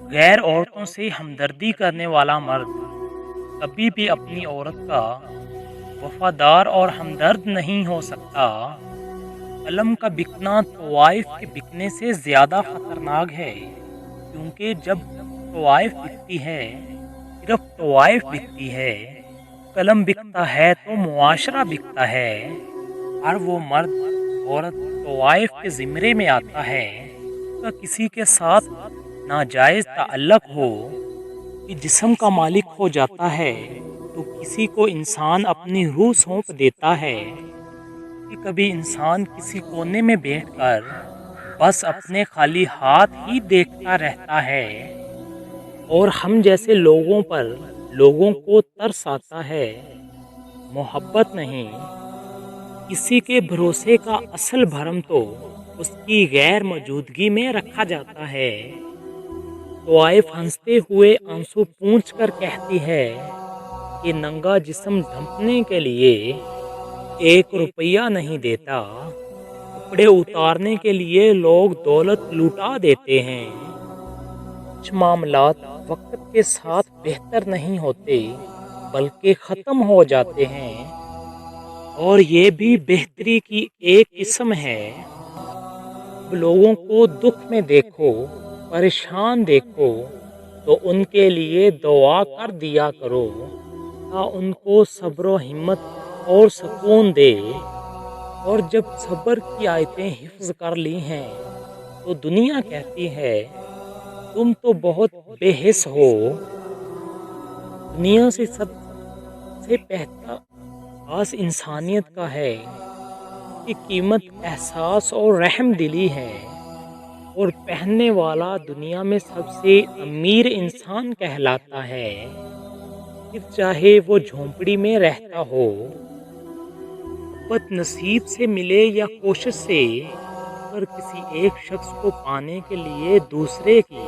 गैर औरतों से हमदर्दी करने वाला मर्द कभी भी अपनी औरत का वफादार और हमदर्द नहीं हो सकता। कलम का बिकना तवाइफ के बिकने से ज़्यादा ख़तरनाक है, क्योंकि जब तवाइफ बिकती है, सिर्फ तवाइफ बिकती है। कलम बिकता है तो मुआशरा बिकता है। और वो मर्द औरत तवाइफ के ज़िम्मे में आता है तो किसी के साथ नाजायज़ ताल्लुक़ हो कि जिस्म का मालिक हो जाता है, तो किसी को इंसान अपनी रूह सौंप देता है कि कभी इंसान किसी कोने में बैठकर बस अपने खाली हाथ ही देखता रहता है और हम जैसे लोगों पर लोगों को तरस आता है। मोहब्बत नहीं, किसी के भरोसे का असल भरम तो उसकी गैर मौजूदगी में रखा जाता है। तवाइफ हंसते हुए आंसू पूंछ कर कहती है कि नंगा जिस्म ढंपने के लिए 1 रुपया नहीं देता, कपड़े उतारने के लिए लोग दौलत लुटा देते हैं। कुछ मामलात वक्त के साथ बेहतर नहीं होते, बल्कि ख़त्म हो जाते हैं, और ये भी बेहतरी की एक किस्म है। अब लोगों को दुख में देखो, परेशान देखो, तो उनके लिए दुआ कर दिया करो ता उनको सब्र व हिम्मत और सुकून दे। और जब सब्र की आयतें हिफ्ज़ कर ली हैं, तो दुनिया कहती है तुम तो बहुत बेहिस हो। दुनिया से सबसे बेहतर खास इंसानियत का है कि कीमत एहसास और रहम दिली है, और पहनने वाला दुनिया में सबसे अमीर इंसान कहलाता है, फिर चाहे वो झोंपड़ी में रहता हो। बदनसीब से मिले या कोशिश से, पर किसी एक शख्स को पाने के लिए दूसरे की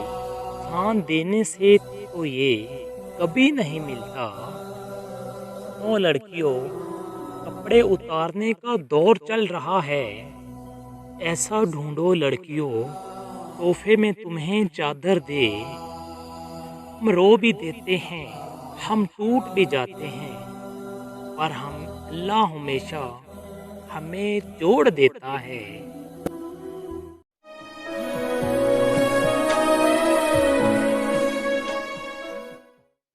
जान देने से तो ये कभी नहीं मिलता। ओ लड़कियों, कपड़े उतारने का दौर चल रहा है। ऐसा ढूंढो लड़कियों, तोहफे में तुम्हें चादर दे। हम रो भी देते हैं, हम टूट भी जाते हैं, पर हम अल्लाह हमेशा हमें जोड़ देता है।